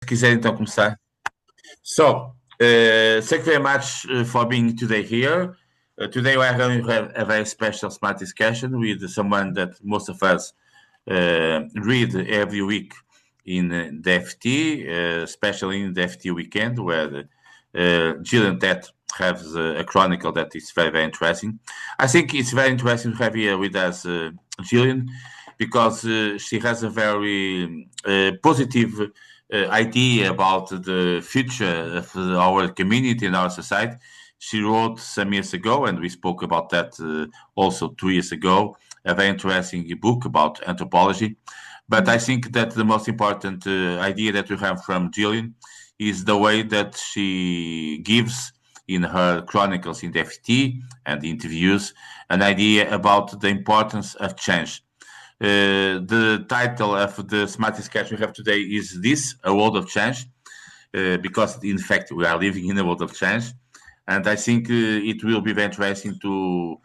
quiser então começar. So, thank you very much for being today here. Today we are going to have a very special smart discussion with someone that most of us read every week in the FT, especially in the FT weekend, where Gillian Tett has a chronicle that is very, very interesting. I think it's very interesting to have here with us Gillian, because she has a very positive idea about the future of our community and our society. She wrote some years ago, and we spoke about that also 2 years ago, a very interesting book about anthropology. But I think that the most important idea that we have from Gillian is the way that she gives in her chronicles in the FT and the interviews an idea about the importance of change. The title of the smart discussion we have today is this, A World of Change, because in fact we are living in a world of change. And I think it will be very interesting to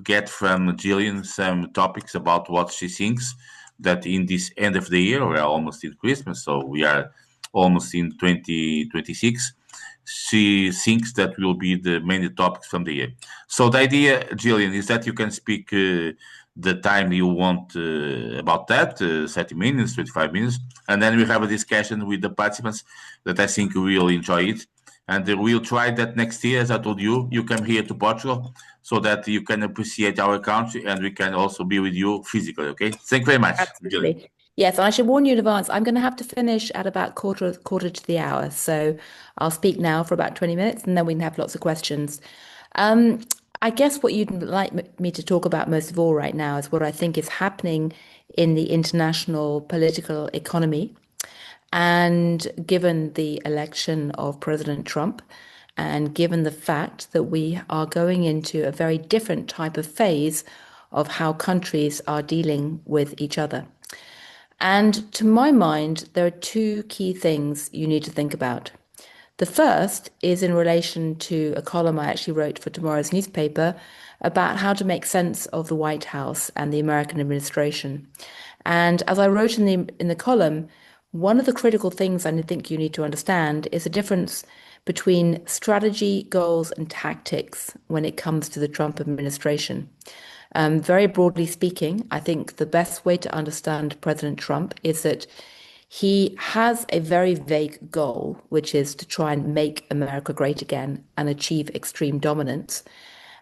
get from Gillian some topics about what she thinks that in this end of the year, we are almost in Christmas, so we are almost in 2026. She thinks that will be the main topics from the year. So the idea, Gillian, is that you can speak the time you want about that, 30 minutes, 25 minutes, and then we have a discussion with the participants that I think will enjoy it. And we'll try that next year, as I told you, you come here to Portugal so that you can appreciate our country and we can also be with you physically, okay? Thank you very much. Absolutely. Gillian. Yes, and I should warn you in advance, I'm going to have to finish at about quarter to the hour. So I'll speak now for about 20 minutes and then we can have lots of questions. Um, I guess what you'd like me to talk about most of all right now is what I think is happening in the international political economy. And given the election of President Trump, and given the fact that we are going into a very different type of phase of how countries are dealing with each other. And to my mind, there are two key things you need to think about. The first is in relation to a column I actually wrote for tomorrow's newspaper about how to make sense of the White House and the American administration. And as I wrote in the column, one of the critical things I think you need to understand is the difference between strategy, goals, and tactics when it comes to the Trump administration. Very broadly speaking, I think the best way to understand President Trump is that he has a very vague goal, which is to try and make America great again and achieve extreme dominance.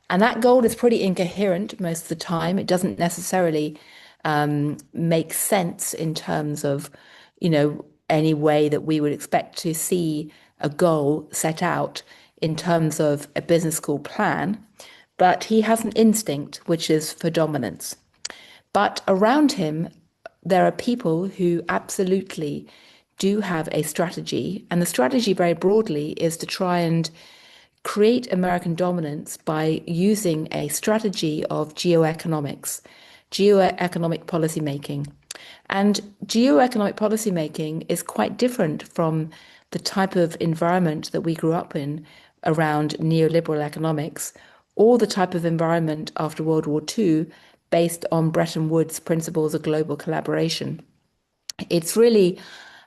And that goal is pretty incoherent most of the time. It doesn't necessarily make sense in terms of, any way that we would expect to see a goal set out in terms of a business school plan. But he has an instinct, which is for dominance. But around him, there are people who absolutely do have a strategy. And the strategy, very broadly, is to try and create American dominance by using a strategy of geoeconomic policymaking. And geoeconomic policymaking is quite different from the type of environment that we grew up in around neoliberal economics, or the type of environment after World War II based on Bretton Woods principles of global collaboration. It's really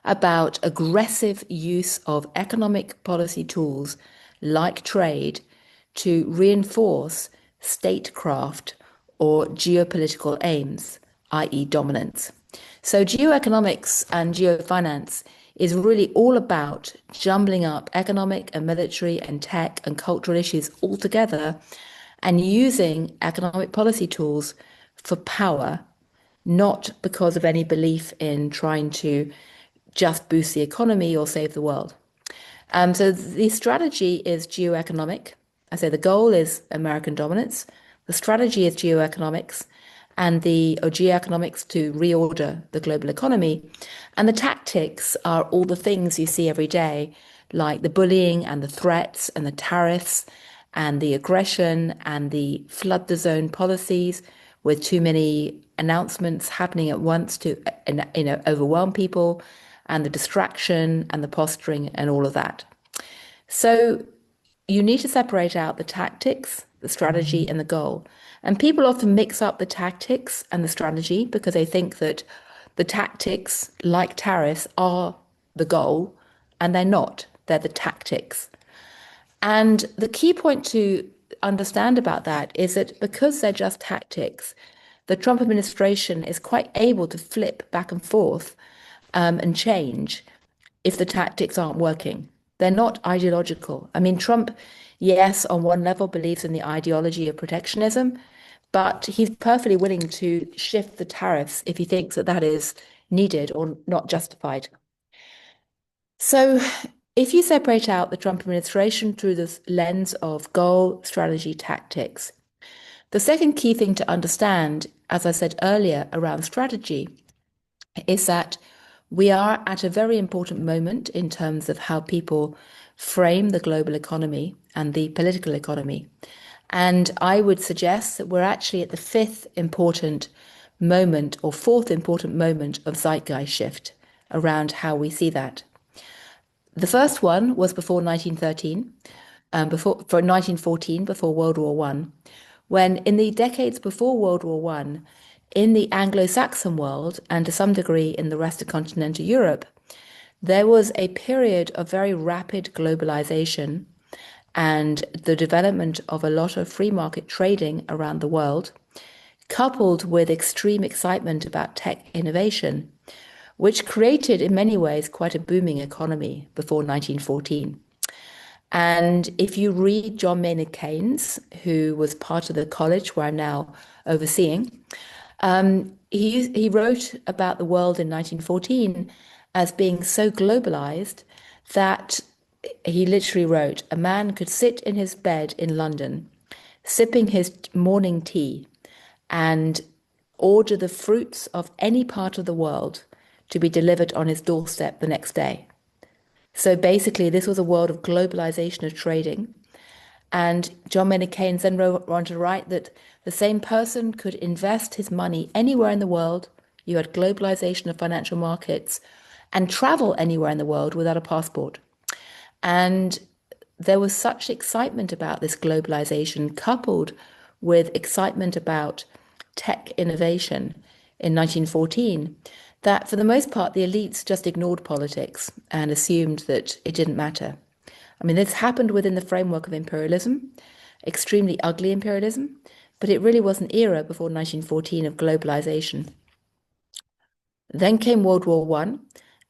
about aggressive use of economic policy tools like trade to reinforce statecraft or geopolitical aims, i.e. dominance. So geoeconomics and geofinance is really all about jumbling up economic and military and tech and cultural issues all together and using economic policy tools for power, not because of any belief in trying to just boost the economy or save the world. So the strategy is geoeconomic. I say the goal is American dominance. The strategy is geoeconomics and geoeconomics to reorder the global economy. And the tactics are all the things you see every day, like the bullying and the threats and the tariffs and the aggression and the flood the zone policies with too many announcements happening at once to overwhelm people, and the distraction and the posturing and all of that. So you need to separate out the tactics, the strategy, and the goal. And people often mix up the tactics and the strategy because they think that the tactics, like tariffs, are the goal and they're not. They're the tactics. And the key point to understand about that is that because they're just tactics, the Trump administration is quite able to flip back and forth and change if the tactics aren't working. They're not ideological. I mean, Trump, yes, on one level believes in the ideology of protectionism, but he's perfectly willing to shift the tariffs if he thinks that that is needed or not justified. So if you separate out the Trump administration through the lens of goal, strategy, tactics, the second key thing to understand, as I said earlier, around strategy, is that we are at a very important moment in terms of how people frame the global economy and the political economy. And I would suggest that we're actually at the fifth important moment or fourth important moment of zeitgeist shift around how we see that. The first one was before 1913, for 1914, before World War One, when in the decades before World War One, in the Anglo-Saxon world, and to some degree in the rest of continental Europe, there was a period of very rapid globalization and the development of a lot of free market trading around the world, coupled with extreme excitement about tech innovation, which created in many ways quite a booming economy before 1914. And if you read John Maynard Keynes, who was part of the college where I'm now overseeing, he wrote about the world in 1914 as being so globalized that he literally wrote, a man could sit in his bed in London, sipping his morning tea, and order the fruits of any part of the world to be delivered on his doorstep the next day. So basically, this was a world of globalization of trading. And John Maynard Keynes then went on to write that the same person could invest his money anywhere in the world. You had globalization of financial markets and travel anywhere in the world without a passport. And there was such excitement about this globalization, coupled with excitement about tech innovation in 1914, that for the most part, the elites just ignored politics and assumed that it didn't matter. I mean, this happened within the framework of imperialism, extremely ugly imperialism, but it really was an era before 1914 of globalization. Then came World War One,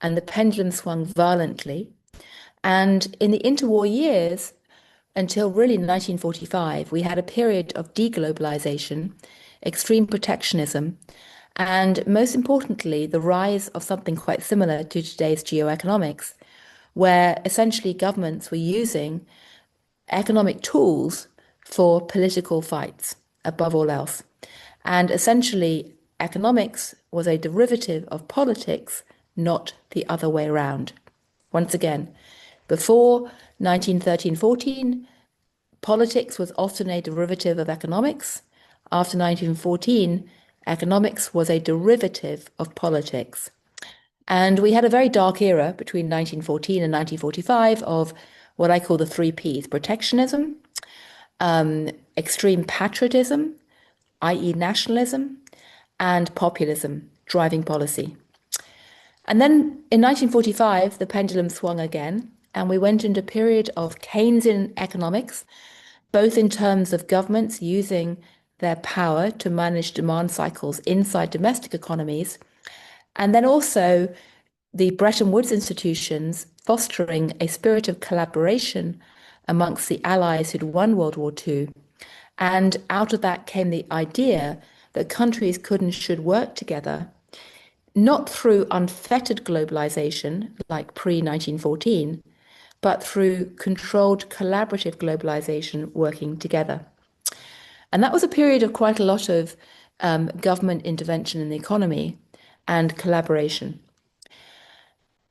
and the pendulum swung violently. And in the interwar years, until really 1945, we had a period of deglobalization, extreme protectionism, and most importantly, the rise of something quite similar to today's geoeconomics, where essentially governments were using economic tools for political fights above all else. And essentially, economics was a derivative of politics, not the other way around. Once again, before 1913-14, politics was often a derivative of economics. After 1914, economics was a derivative of politics. And we had a very dark era between 1914 and 1945 of what I call the three Ps: protectionism, extreme patriotism, i.e. nationalism, and populism, driving policy. And then in 1945, the pendulum swung again, and we went into a period of Keynesian economics, both in terms of governments using their power to manage demand cycles inside domestic economies, and then also the Bretton Woods institutions fostering a spirit of collaboration amongst the allies who'd won World War II. And out of that came the idea that countries could and should work together, not through unfettered globalization like pre-1914, but through controlled collaborative globalization working together. And that was a period of quite a lot of government intervention in the economy and collaboration.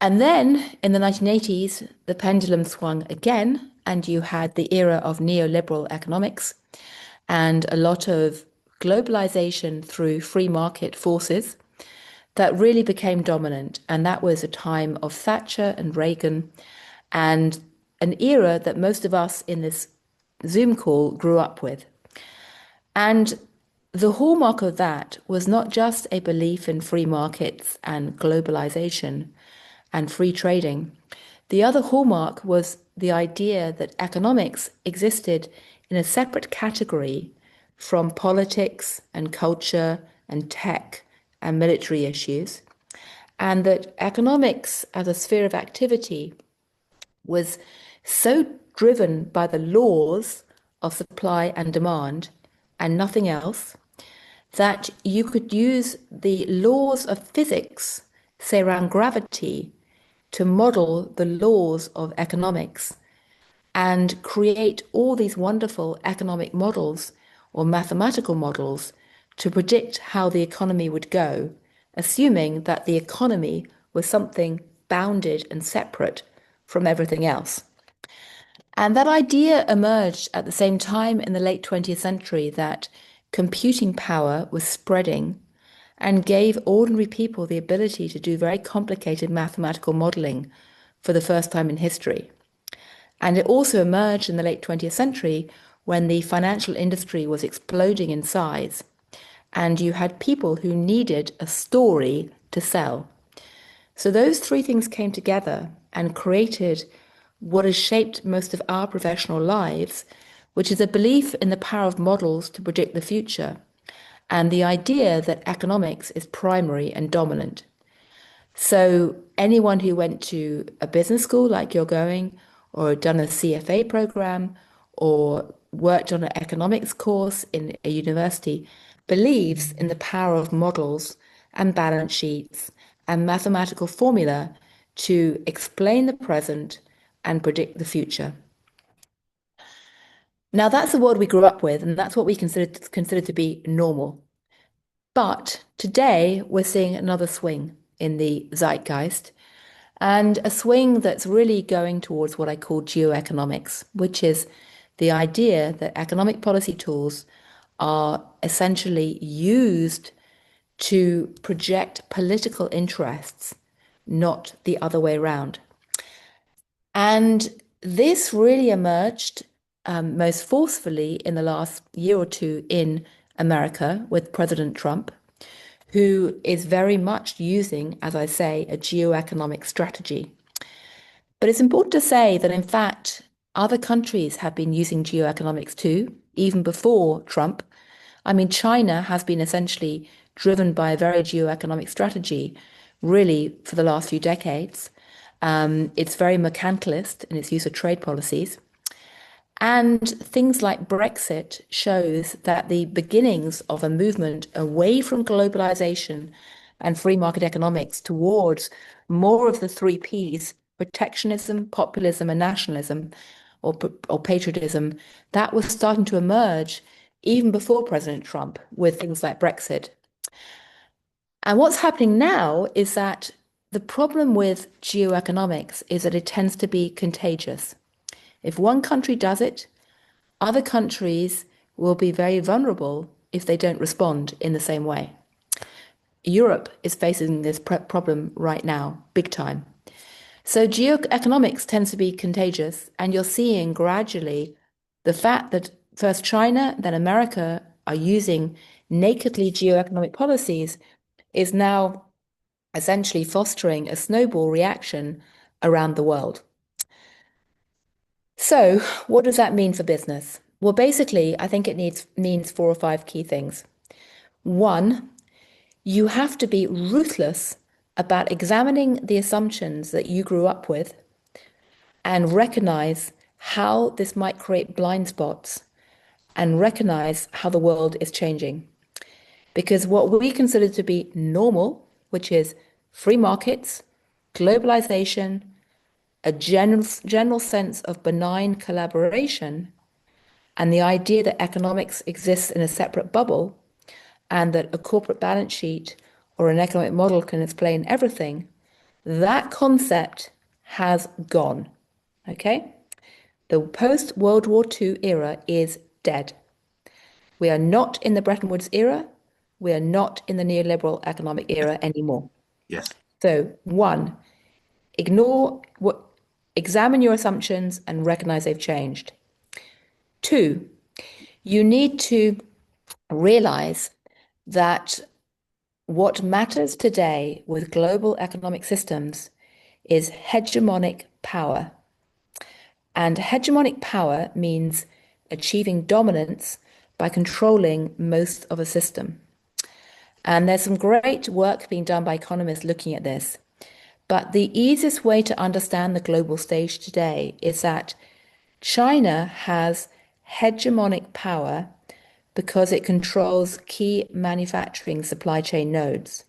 And then in the 1980s, the pendulum swung again, and you had the era of neoliberal economics and a lot of globalization through free market forces that really became dominant. And that was a time of Thatcher and Reagan, and an era that most of us in this Zoom call grew up with. And the hallmark of that was not just a belief in free markets and globalization and free trading. The other hallmark was the idea that economics existed in a separate category from politics and culture and tech and military issues, and that economics as a sphere of activity was so driven by the laws of supply and demand and nothing else that you could use the laws of physics, say around gravity, to model the laws of economics and create all these wonderful economic models or mathematical models to predict how the economy would go, assuming that the economy was something bounded and separate from everything else. And that idea emerged at the same time in the late 20th century that computing power was spreading and gave ordinary people the ability to do very complicated mathematical modeling for the first time in history. And it also emerged in the late 20th century when the financial industry was exploding in size, and you had people who needed a story to sell. So those three things came together and created what has shaped most of our professional lives, which is a belief in the power of models to predict the future, and the idea that economics is primary and dominant. So anyone who went to a business school like you're going, or done a CFA program, or worked on an economics course in a university, believes in the power of models and balance sheets and mathematical formula to explain the present and predict the future. Now, that's the world we grew up with, and that's what we consider to be normal. But today, we're seeing another swing in the zeitgeist, and a swing that's really going towards what I call geoeconomics, which is the idea that economic policy tools are essentially used to project political interests, not the other way around. And this really emerged most forcefully in the last year or two in America with President Trump, who is very much using, as I say, a geoeconomic strategy. But it's important to say that, in fact, other countries have been using geoeconomics too, even before Trump. I mean, China has been essentially driven by a very geoeconomic strategy, really, for the last few decades. It's very mercantilist in its use of trade policies. And things like Brexit shows that the beginnings of a movement away from globalization and free market economics towards more of the three Ps, protectionism, populism, and nationalism, or patriotism, that was starting to emerge even before President Trump with things like Brexit. And what's happening now is that the problem with geoeconomics is that it tends to be contagious. If one country does it, other countries will be very vulnerable if they don't respond in the same way. Europe is facing this problem right now, big time. So geoeconomics tends to be contagious, and you're seeing gradually the fact that first China, then America are using nakedly geoeconomic policies is now essentially fostering a snowball reaction around the world. So what does that mean for business? Well, basically, I think it means 4 or 5 key things. One, you have to be ruthless about examining the assumptions that you grew up with and recognize how this might create blind spots and recognize how the world is changing. Because what we consider to be normal, which is free markets, globalization, a general sense of benign collaboration, and the idea that economics exists in a separate bubble and that a corporate balance sheet or an economic model can explain everything, that concept has gone, okay? The post-World War II era is dead. We are not in the Bretton Woods era. We are not in the neoliberal economic era anymore. Yes. So, one, examine your assumptions and recognize they've changed. 2, you need to realize that what matters today with global economic systems is hegemonic power. And hegemonic power means achieving dominance by controlling most of a system. And there's some great work being done by economists looking at this. But the easiest way to understand the global stage today is that China has hegemonic power because it controls key manufacturing supply chain nodes.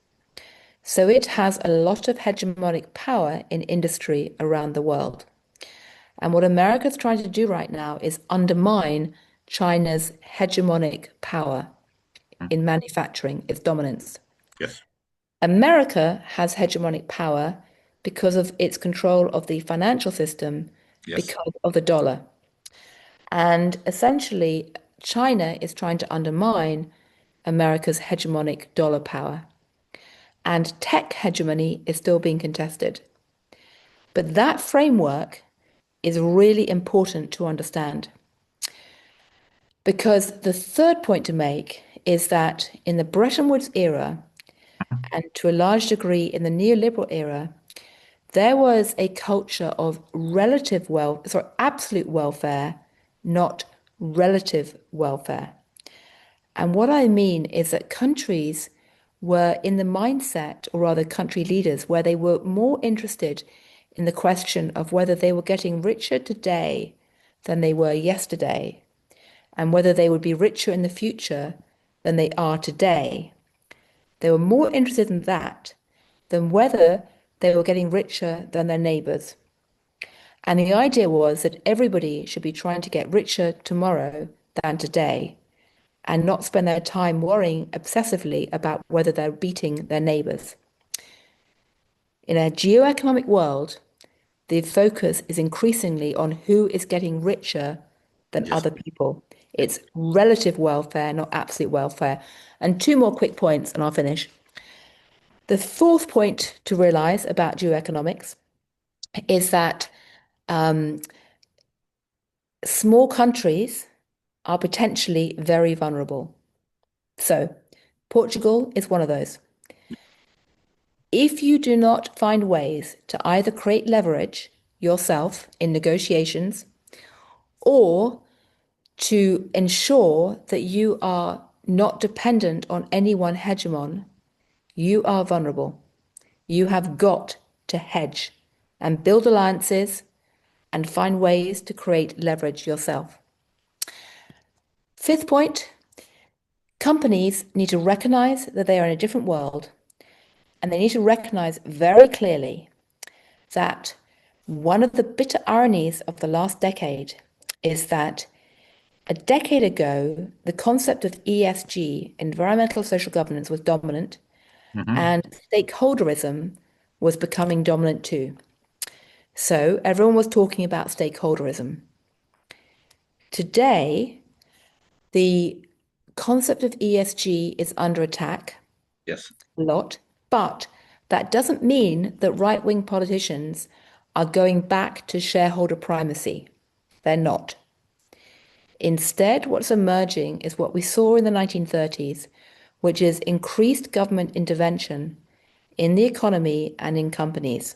So it has a lot of hegemonic power in industry around the world. And what America's trying to do right now is undermine China's hegemonic power in manufacturing, its dominance. Yes. America has hegemonic power because of its control of the financial system, Yes. because of the dollar. And essentially, China is trying to undermine America's hegemonic dollar power. And tech hegemony is still being contested. But that framework is really important to understand. Because the third point to make is that in the Bretton Woods era, and to a large degree in the neoliberal era, there was a culture of absolute welfare, not relative welfare. And what I mean is that countries were in the mindset, or rather country leaders, where they were more interested in the question of whether they were getting richer today than they were yesterday, and whether they would be richer in the future than they are today. They were more interested in that than whether they were getting richer than their neighbors. And the idea was that everybody should be trying to get richer tomorrow than today, and not spend their time worrying obsessively about whether they're beating their neighbors. In a geoeconomic world, the focus is increasingly on who is getting richer than other people. It's relative welfare, not absolute welfare. And two more quick points, and I'll finish. The fourth point to realize about geoeconomics is that small countries are potentially very vulnerable. So, Portugal is one of those. If you do not find ways to either create leverage yourself in negotiations or to ensure that you are not dependent on any one hegemon, you are vulnerable. You have got to hedge and build alliances and find ways to create leverage yourself. Fifth point, companies need to recognize that they are in a different world, and they need to recognize very clearly that one of the bitter ironies of the last decade is that a decade ago, the concept of ESG, environmental social governance, was dominant, and stakeholderism was becoming dominant too. So everyone was talking about stakeholderism. Today, the concept of ESG is under attack. Yes. A lot, but that doesn't mean that right-wing politicians are going back to shareholder primacy. They're not. Instead, what's emerging is what we saw in the 1930s, which is increased government intervention in the economy and in companies.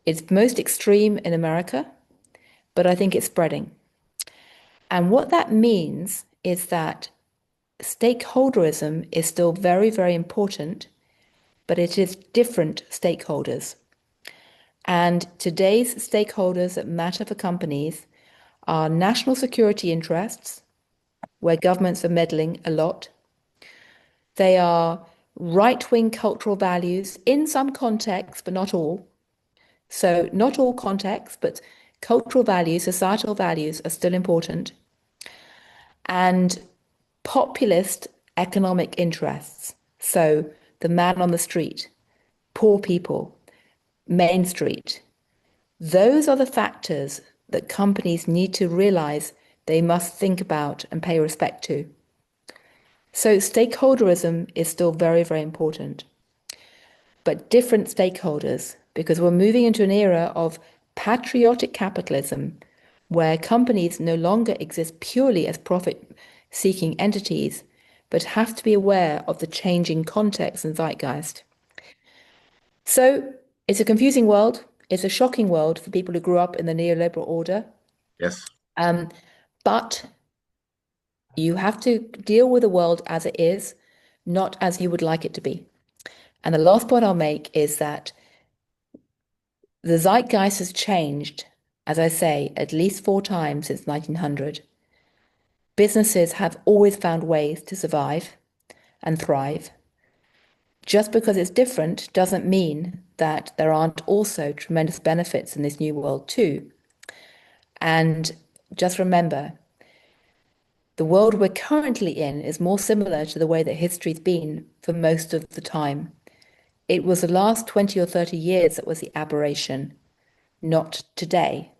It's most extreme in America, but I think it's spreading. And what that means is that stakeholderism is still very, very important, but it is different stakeholders. And today's stakeholders that matter for companies are national security interests, where governments are meddling a lot. They are right-wing cultural values in some contexts, but not all. So not all contexts, but cultural values, societal values are still important. And populist economic interests. So the man on the street, poor people, Main Street. Those are the factors that companies need to realize they must think about and pay respect to. So stakeholderism is still very, very important, but different stakeholders, because we're moving into an era of patriotic capitalism where companies no longer exist purely as profit-seeking entities, but have to be aware of the changing context and zeitgeist. So It's a confusing world. It's a shocking world for people who grew up in the neoliberal order. Yes. But you have to deal with the world as it is, not as you would like it to be. And the last point I'll make is that the zeitgeist has changed, as I say, at least 4 times since 1900. Businesses have always found ways to survive and thrive. Just because it's different doesn't mean that there aren't also tremendous benefits in this new world too. And just remember, the world we're currently in is more similar to the way that history's been for most of the time. It was the last 20 or 30 years that was the aberration, not today.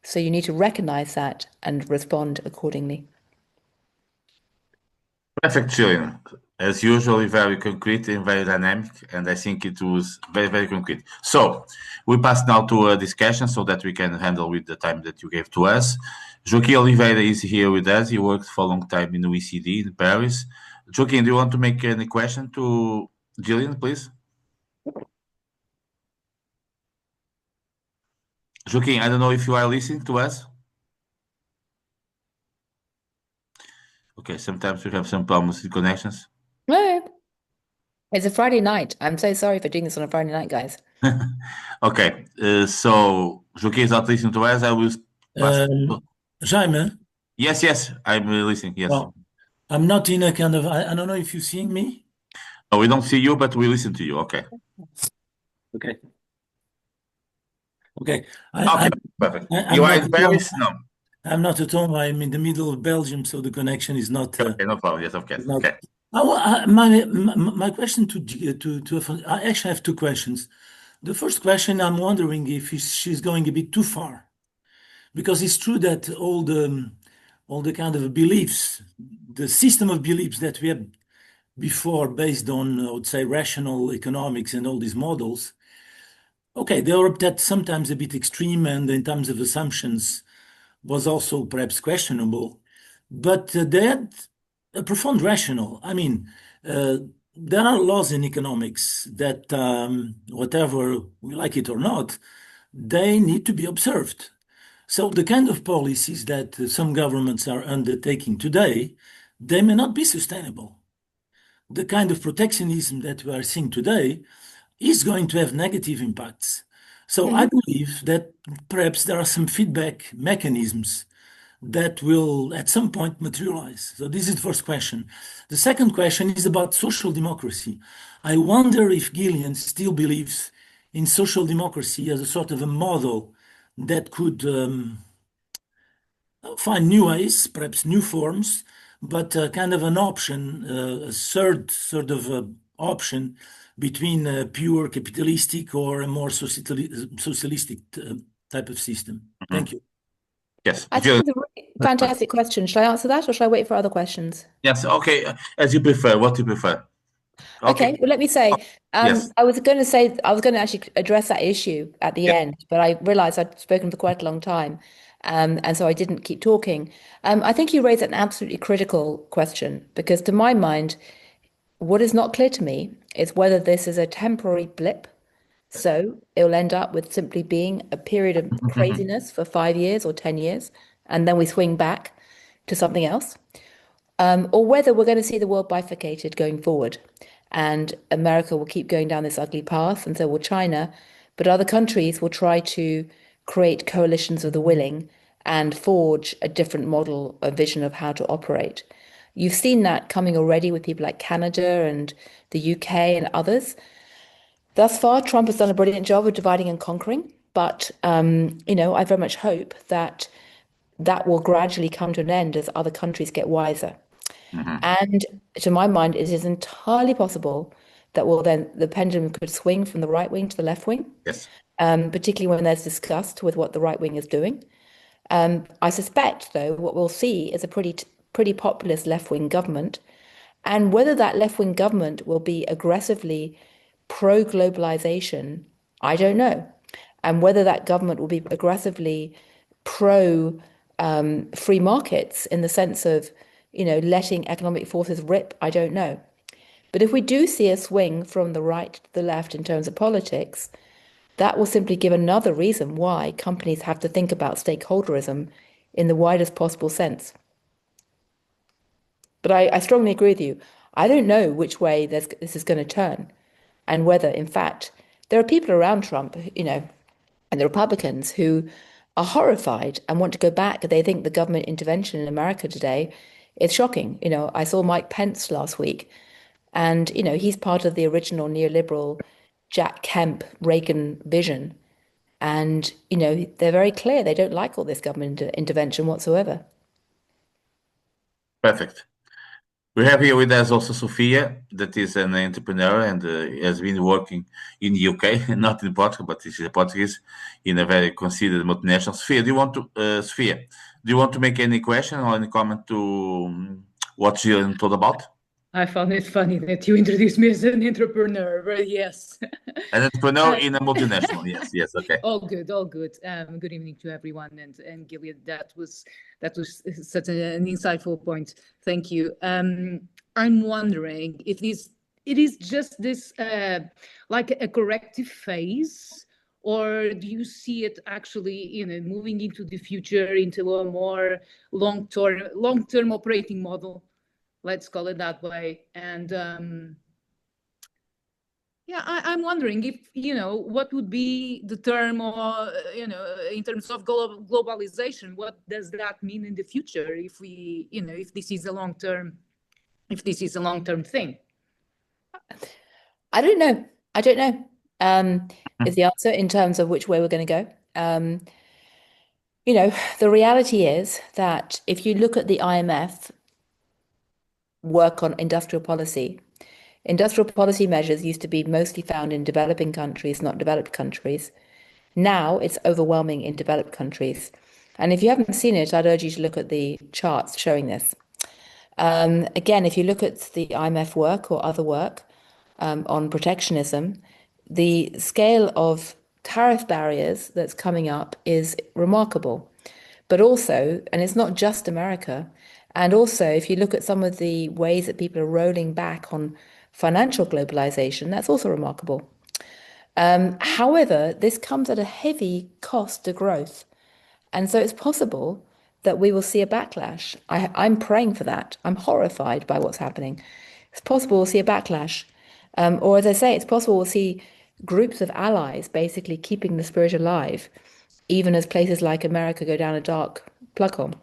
So you need to recognize that and respond accordingly. Perfect, Julian. As usually, very concrete and very dynamic, and I think it was very, very concrete. So we pass now to a discussion so that we can handle with the time that you gave to us. Joaquim Oliveira is here with us. He worked for a long time in OECD in Paris. Joaquim, do you want to make any question to Gillian, please? Joaquim, I don't know if you are listening to us. Okay, sometimes we have some problems with connections. No, it's a Friday night. I'm so sorry for doing this on a Friday night, guys. Okay, so Joaquim is not listening to us. I will pass. Jaime, Yes, I'm listening. Yes. well, I'm not in a kind of, I don't know if you're seeing me. No, we don't see you, but we listen to you. Okay. Okay. Okay. Okay, perfect. I'm You are not in at Paris? home. No. I'm not at home. I'm in the middle of Belgium, so the connection is not. Okay, no problem. Yes, okay. Not- Okay. My question I actually have two questions. The first question, I'm wondering if she's going a bit too far, because it's true that all the kind of beliefs, the system of beliefs that we had before, based on, I would say, rational economics and all these models, okay, they were that sometimes a bit extreme, and in terms of assumptions was also perhaps questionable, but they had a profound rational. I mean, there are laws in economics that, whatever we like it or not, they need to be observed. So the kind of policies that some governments are undertaking today, they may not be sustainable. The kind of protectionism that we are seeing today is going to have negative impacts. So I believe that perhaps there are some feedback mechanisms that will at some point materialize. So this is the first question. The second question is about social democracy. I wonder if Gillian still believes in social democracy as a sort of a model that could find new ways, perhaps new forms, but kind of an option, a third sort of option between a pure capitalistic or a more socialistic type of system. Thank you. Yes. I think it's a really fantastic question. Should I answer that or should I wait for other questions? Yes. Okay. As you prefer. What you prefer. Okay, well, let me say, Yes. I was going to actually address that issue at the end, but I realized I'd spoken for quite a long time, and so I didn't keep talking. I think you raised an absolutely critical question because, to my mind, what is not clear to me is whether this is a temporary blip, so it'll end up with simply being a period of craziness for 5 years or 10 years, and then we swing back to something else, or whether we're going to see the world bifurcated going forward. And America will keep going down this ugly path, and so will China. But other countries will try to create coalitions of the willing and forge a different model, a vision of how to operate. You've seen that coming already with people like Canada and the UK and others. Thus far, Trump has done a brilliant job of dividing and conquering. But, I very much hope that that will gradually come to an end as other countries get wiser. And to my mind, it is entirely possible that the pendulum could swing from the right wing to the left wing, Yes. particularly when there's disgust with what the right wing is doing. I suspect, though, what we'll see is a pretty populist left wing government, and whether that left wing government will be aggressively pro globalization, I don't know, and whether that government will be aggressively pro free markets in the sense of letting economic forces rip, I don't know. But if we do see a swing from the right to the left in terms of politics, that will simply give another reason why companies have to think about stakeholderism in the widest possible sense. But I strongly agree with you. I don't know which way this is going to turn and whether, in fact, there are people around Trump, and the Republicans who are horrified and want to go back. They think the government intervention in America today is shocking. I saw Mike Pence last week, and he's part of the original neoliberal Jack Kemp Reagan vision. And they're very clear they don't like all this government intervention whatsoever. Perfect. We have here with us also Sofia, that is an entrepreneur and has been working in the UK, not in Portugal, but she's a Portuguese in a very considered multinational. Sofia, do you want to make any question or any comment to what you told about? I found it funny that you introduced me as an entrepreneur, but yes. An entrepreneur in a multinational. Yes, okay. All good, all good. Good evening to everyone, and Gilead. That was such an insightful point. Thank you. I'm wondering if it is just this like a corrective phase, or do you see it actually moving into the future, into a more long-term operating model? Let's call it that way. And I'm wondering if, what would be the term, or, in terms of globalization, what does that mean in the future if we, if this is a long-term thing? I don't know. Is the answer in terms of which way we're going to go. The reality is that if you look at the IMF work on industrial policy measures used to be mostly found in developing countries, not developed countries. Now it's overwhelming in developed countries. And if you haven't seen it, I'd urge you to look at the charts showing this. Again, if you look at the IMF work or other work on protectionism, the scale of tariff barriers that's coming up is remarkable. But also, and it's not just America, and also if you look at some of the ways that people are rolling back on financial globalization, that's also remarkable. However, this comes at a heavy cost to growth. And so it's possible that we will see a backlash. I'm praying for that. I'm horrified by what's happening. It's possible we'll see a backlash. Or as I say, it's possible we'll see groups of allies basically keeping the spirit alive, even as places like America go down a dark plug hole.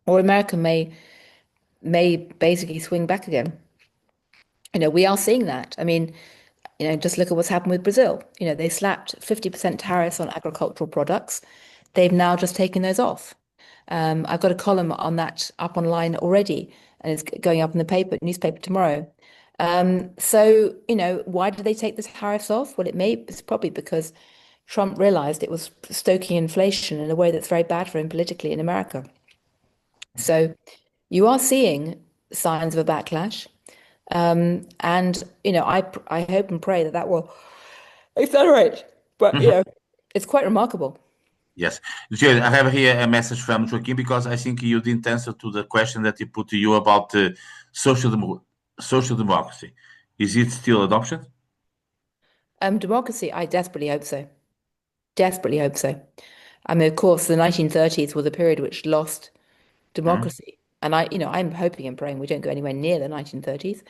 Or America may basically swing back again. We are seeing that. I mean, just look at what's happened with Brazil. They slapped 50% tariffs on agricultural products. They've now just taken those off. I've got a column on that up online already, and it's going up in the newspaper tomorrow. So, why did they take the tariffs off? Well, it's probably because Trump realized it was stoking inflation in a way that's very bad for him politically in America. So you are seeing signs of a backlash. And, I hope and pray that will accelerate. But, it's quite remarkable. Yes. Jay, I have here a message from Joaquin, because I think you didn't answer to the question that he put to you about social democracy. Is it still an option? Democracy, I desperately hope so. Desperately hope so. I mean, of course, the 1930s was a period which lost democracy. And I'm hoping and praying we don't go anywhere near the 1930s.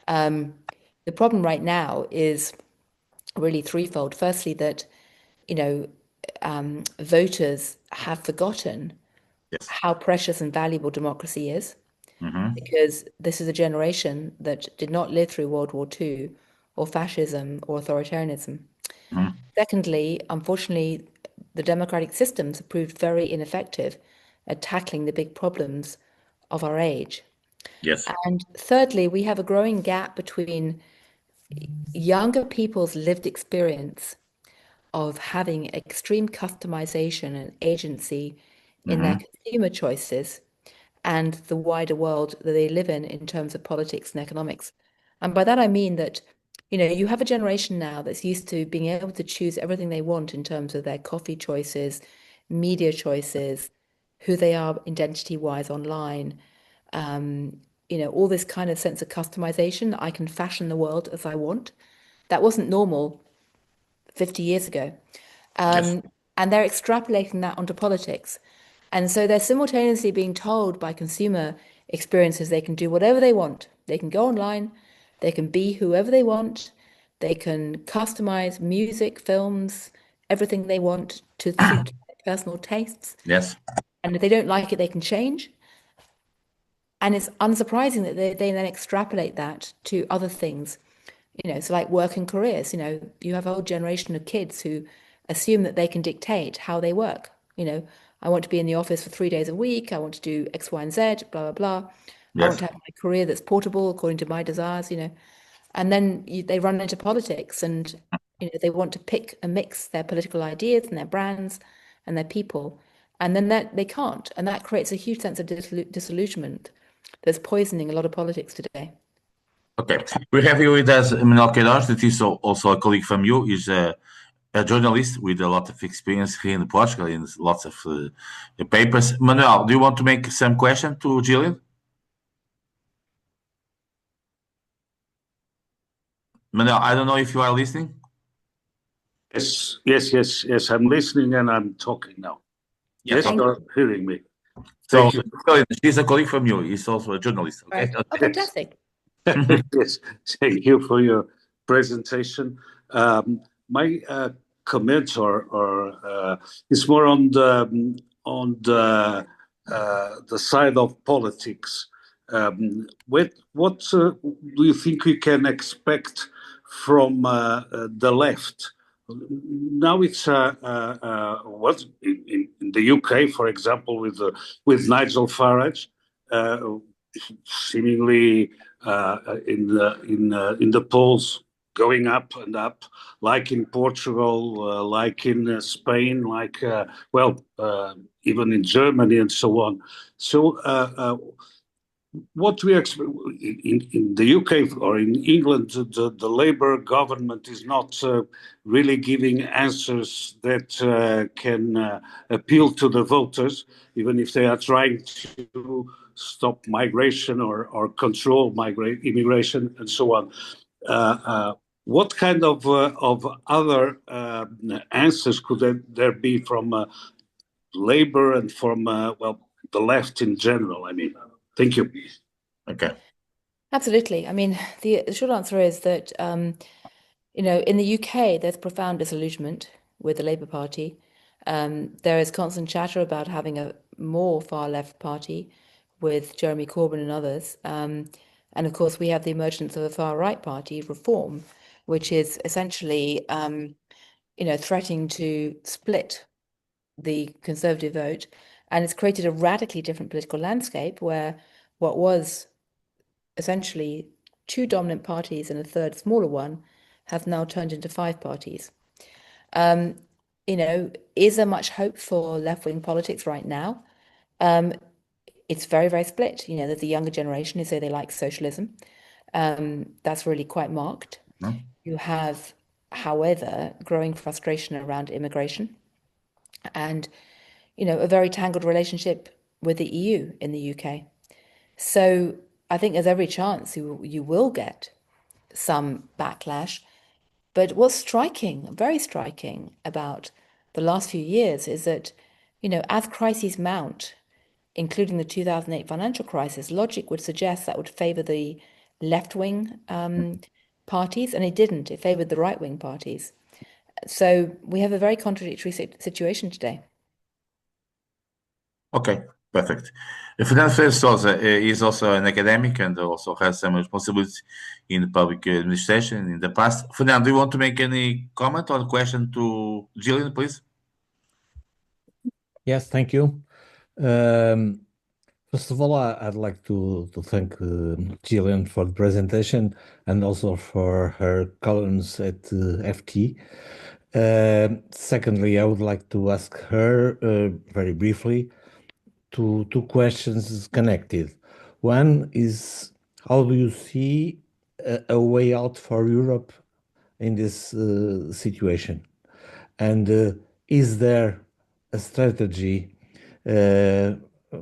The problem right now is really threefold. Firstly, that, voters have forgotten how precious and valuable democracy is, because this is a generation that did not live through World War II or fascism or authoritarianism. Secondly, unfortunately, the democratic systems have proved very ineffective at tackling the big problems of our age. Yes. And thirdly, we have a growing gap between younger people's lived experience of having extreme customization and agency in their consumer choices and the wider world that they live in terms of politics and economics. And by that I mean that, you have a generation now that's used to being able to choose everything they want in terms of their coffee choices, media choices, who they are identity-wise online, all this kind of sense of customization. I can fashion the world as I want. That wasn't normal 50 years ago. Yes. And they're extrapolating that onto politics. And so they're simultaneously being told by consumer experiences they can do whatever they want. They can go online, they can be whoever they want, they can customize music, films, everything they want to suit their personal tastes. Yes. And if they don't like it, they can change. And it's unsurprising that they then extrapolate that to other things, so like work and careers, you have a whole generation of kids who assume that they can dictate how they work. I want to be in the office for 3 days a week. I want to do X, Y, and Z, blah, blah, blah. I want Yes. to have my career that's portable according to my desires, And then they run into politics and, they want to pick and mix their political ideas and their brands and their people. And then that they can't. And that creates a huge sense of disillusionment that's poisoning a lot of politics today. Okay. We have here with us Manuel Queiroz, that is also a colleague from you. He's a journalist with a lot of experience here in Portugal in lots of papers. Manuel, do you want to make some question to Gillian? Manuel, I don't know if you are listening. Yes. I'm listening and I'm talking now. Yes, okay. you're hearing me. So Thank you. she's a colleague from you. He's also a journalist. Okay. Right. Oh, fantastic. Yes, thank you for your presentation. My comments is more on the side of politics. What do you think we can expect from the left? Now it's what in the UK, for example, with Nigel Farage, seemingly in the polls going up and up, like in Portugal, like in Spain, like even in Germany and so on. So what we expect in the UK or in England, the Labour government is not really giving answers that can appeal to the voters, even if they are trying to stop migration or control immigration and so on. What kind of other answers could there be from Labour and from the left in general? I mean, thank you. Okay. Absolutely. I mean, the short answer is that in the UK, there's profound disillusionment with the Labour Party. There is constant chatter about having a more far left party with Jeremy Corbyn and others. And of course, we have the emergence of a far right party, Reform, which is essentially, threatening to split the Conservative vote. And it's created a radically different political landscape where what was essentially 2 dominant parties and a third smaller one have now turned into 5 parties. Is there much hope for left-wing politics right now? It's very, very split. There's the younger generation who say they like socialism. That's really quite marked. No. You have, however, growing frustration around immigration and, a very tangled relationship with the EU in the UK. So I think there's every chance you will get some backlash. But what's striking, very striking about the last few years is that, as crises mount, including the 2008 financial crisis, logic would suggest that would favor the left-wing parties, and it didn't. It favored the right-wing parties. So we have a very contradictory situation today. Okay, perfect. Fernando Ferreira Sousa is also an academic and also has some responsibility in public administration in the past. Fernando, do you want to make any comment or question to Gillian, please? Yes, thank you. First of all, I'd like to thank Gillian for the presentation and also for her columns at FT. Secondly, I would like to ask her very briefly two questions connected. One is, how do you see a way out for Europe in this situation? And is there a strategy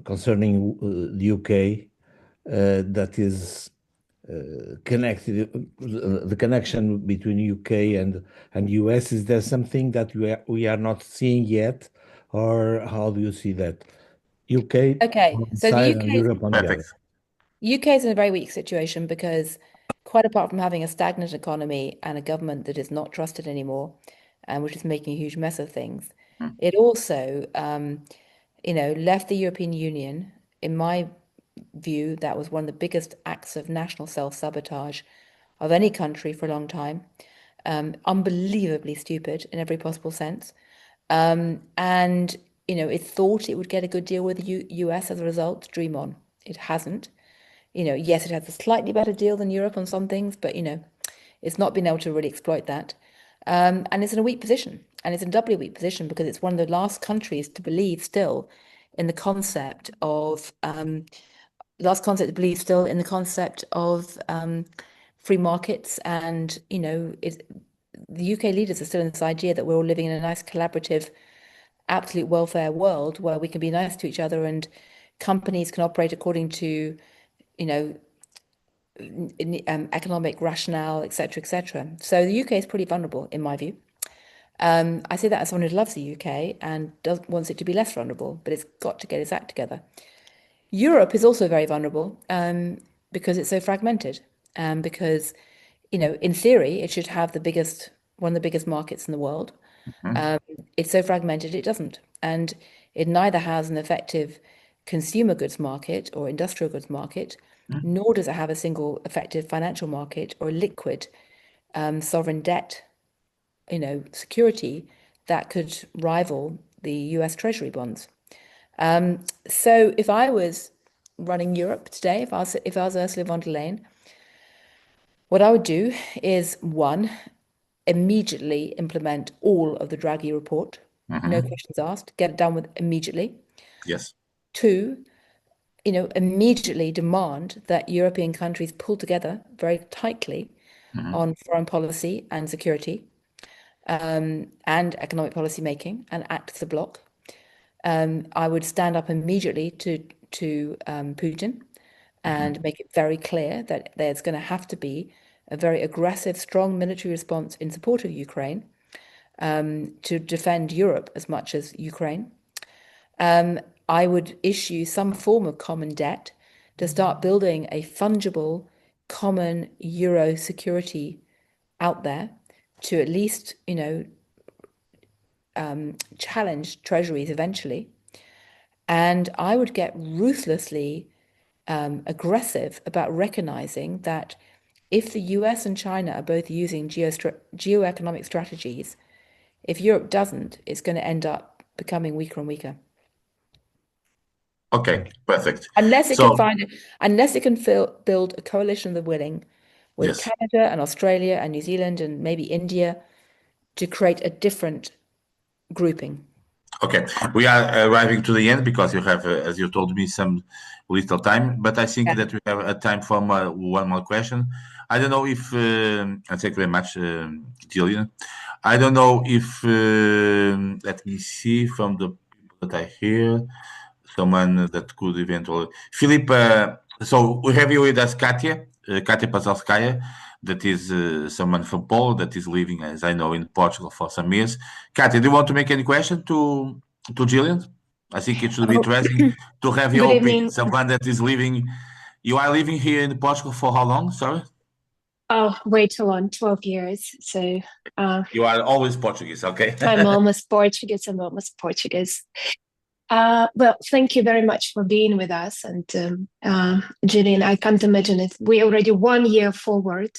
concerning the UK that is connected, the connection between UK and US? Is there something that we are not seeing yet, or how do you see that? UK Okay, on one so the side UK and Europe on the other. Perfect. UK is in a very weak situation because, quite apart from having a stagnant economy and a government that is not trusted anymore, and which is making a huge mess of things, it also, left the European Union. In my view, that was one of the biggest acts of national self-sabotage of any country for a long time. Unbelievably stupid in every possible sense. And it thought it would get a good deal with the US as a result. Dream on. It hasn't. Yes, it has a slightly better deal than Europe on some things, but it's not been able to really exploit that. And it's in a weak position. And it's in a doubly weak position because it's one of the last countries to believe still in the concept of free markets. And the UK leaders are still in this idea that we're all living in a nice collaborative, absolute welfare world where we can be nice to each other and companies can operate according to economic rationale, etc., etc. So the UK is pretty vulnerable, in my view. I say that as someone who loves the UK and wants it to be less vulnerable, but it's got to get its act together. Europe is also very vulnerable because it's so fragmented. Because, in theory, it should have one of the biggest markets in the world. It's so fragmented, it doesn't. And it neither has an effective consumer goods market or industrial goods market, nor does it have a single effective financial market or liquid sovereign debt, security that could rival the US Treasury bonds. So if I was running Europe today, if I was Ursula von der Leyen, what I would do is, one, immediately implement all of the Draghi report, no questions asked, get it done with immediately. Yes. Two, immediately demand that European countries pull together very tightly on foreign policy and security and economic policy making and act as a bloc. I would stand up immediately to Putin and make it very clear that there's going to have to be a very aggressive, strong military response in support of Ukraine to defend Europe as much as Ukraine. I would issue some form of common debt to start building a fungible common euro security out there to at least, challenge treasuries eventually. And I would get ruthlessly aggressive about recognizing that if the US and China are both using geoeconomic strategies, if Europe doesn't, it's going to end up becoming weaker and weaker. Okay, perfect. Unless it So- can build a coalition of the willing with Yes. Canada and Australia and New Zealand and maybe India to create a different grouping. Okay, we are arriving to the end because you have, as you told me, some little time. But I think that we have a time for one more question. I don't know if, and thank you very much, Gillian. I don't know if, let me see from the people that I hear, someone that could eventually, Philip. So we have you with us, Katia Pazalskaya, that is someone from Poland that is living, as I know, in Portugal for some years. Katia, do you want to make any question to Gillian? I think it should be interesting to have your Good opinion. evening. Someone that is living, you are living here in Portugal for how long? Sorry? Oh, way too long, 12 years. So You are always Portuguese, okay? I'm almost Portuguese. Well, thank you very much for being with us. And Gillian, I can't imagine it. We're already 1 year forward.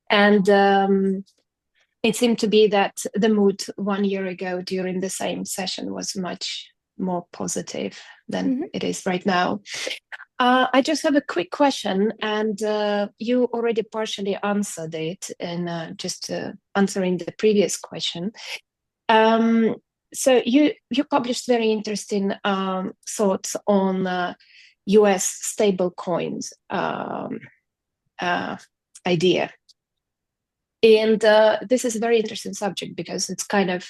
And it seemed to be that the mood 1 year ago during the same session was much more positive than it is right now. I just have a quick question, and you already partially answered it in just answering the previous question. So you published very interesting thoughts on US stable coins idea. And this is a very interesting subject because it's kind of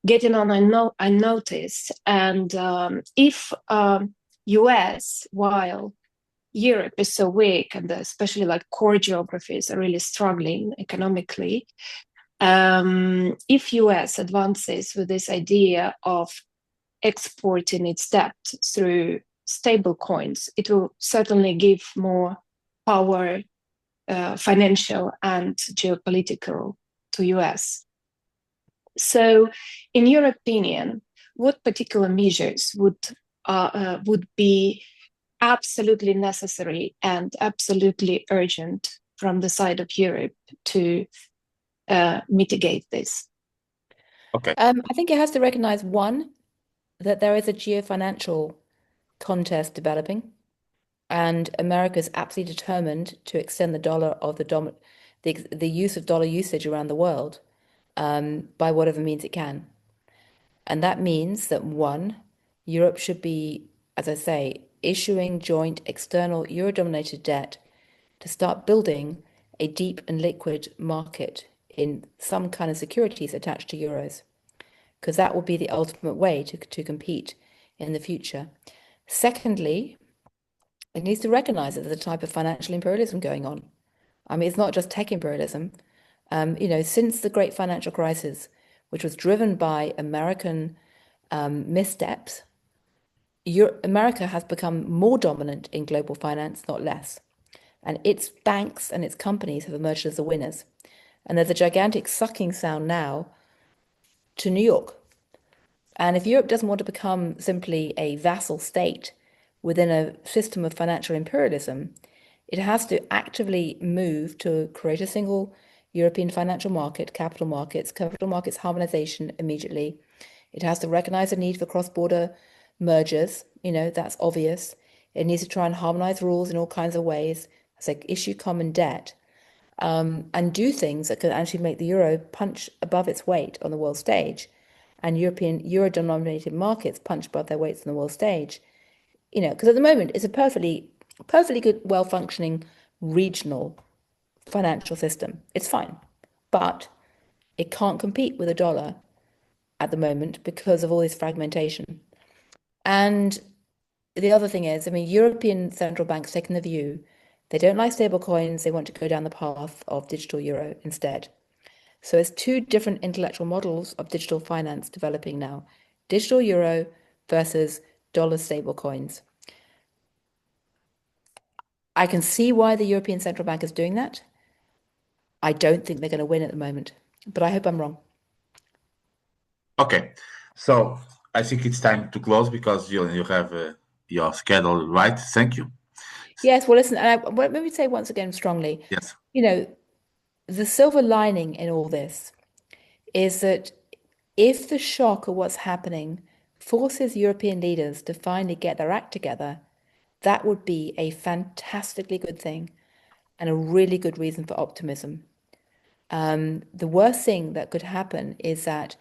getting on unnoticed. And if US, while Europe is so weak, and especially like core geographies are really struggling economically, if US advances with this idea of exporting its debt through stable coins, it will certainly give more power, financial and geopolitical, to US. So, in your opinion, what particular measures would be absolutely necessary and absolutely urgent from the side of Europe to mitigate this? Okay. I think it has to recognize, one, that there is a geofinancial contest developing, and America is absolutely determined to extend the dollar of the use of dollar usage around the world by whatever means it can. And that means that, one, Europe should be, as I say, issuing joint external euro-dominated debt to start building a deep and liquid market in some kind of securities attached to euros, because that will be the ultimate way to compete in the future. Secondly, it needs to recognize that there's a type of financial imperialism going on. I mean, it's not just tech imperialism. Since the great financial crisis, which was driven by American missteps, America has become more dominant in global finance, not less. And its banks and its companies have emerged as the winners. And there's a gigantic sucking sound now to New York. And if Europe doesn't want to become simply a vassal state within a system of financial imperialism, it has to actively move to create a single European financial market, capital markets harmonization immediately. It has to recognize the need for cross-border mergers. That's obvious. It needs to try and harmonize rules in all kinds of ways. It's like issue common debt, and do things that could actually make the euro punch above its weight on the world stage, and European euro-denominated markets punch above their weights on the world stage. Because at the moment it's a perfectly good, well-functioning regional financial system. It's fine, but it can't compete with the dollar at the moment because of all this fragmentation. And the other thing is, European central banks taking the view they don't like stable coins. They want to go down the path of digital euro instead. So it's two different intellectual models of digital finance developing now: digital euro versus dollar stable coins. I can see why the European Central Bank is doing that. I don't think they're going to win at the moment, but I hope I'm wrong. Okay, so I think it's time to close because you have your schedule right. Thank you. Yes, well, listen, let me say once again strongly, Yes. The silver lining in all this is that if the shock of what's happening forces European leaders to finally get their act together, that would be a fantastically good thing and a really good reason for optimism. The worst thing that could happen is that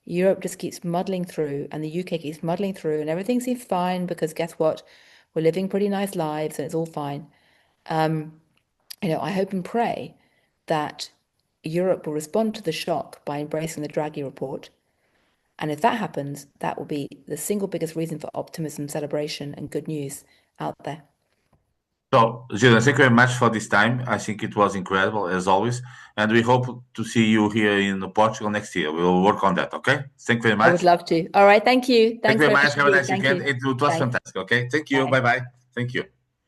Europe just keeps muddling through and the UK keeps muddling through and everything seems fine because guess what? We're living pretty nice lives and it's all fine. I hope and pray that Europe will respond to the shock by embracing the Draghi report. And if that happens, that will be the single biggest reason for optimism, celebration, and good news out there. So, Julian, thank you very much for this time. I think it was incredible, as always. And we hope to see you here in Portugal next year. We will work on that, okay? Thank you very much. I would love to. All right, thank you. Thank you very much. Have a nice Thank weekend. you. It was fantastic, okay? Thank you. Bye. Bye-bye. Thank you.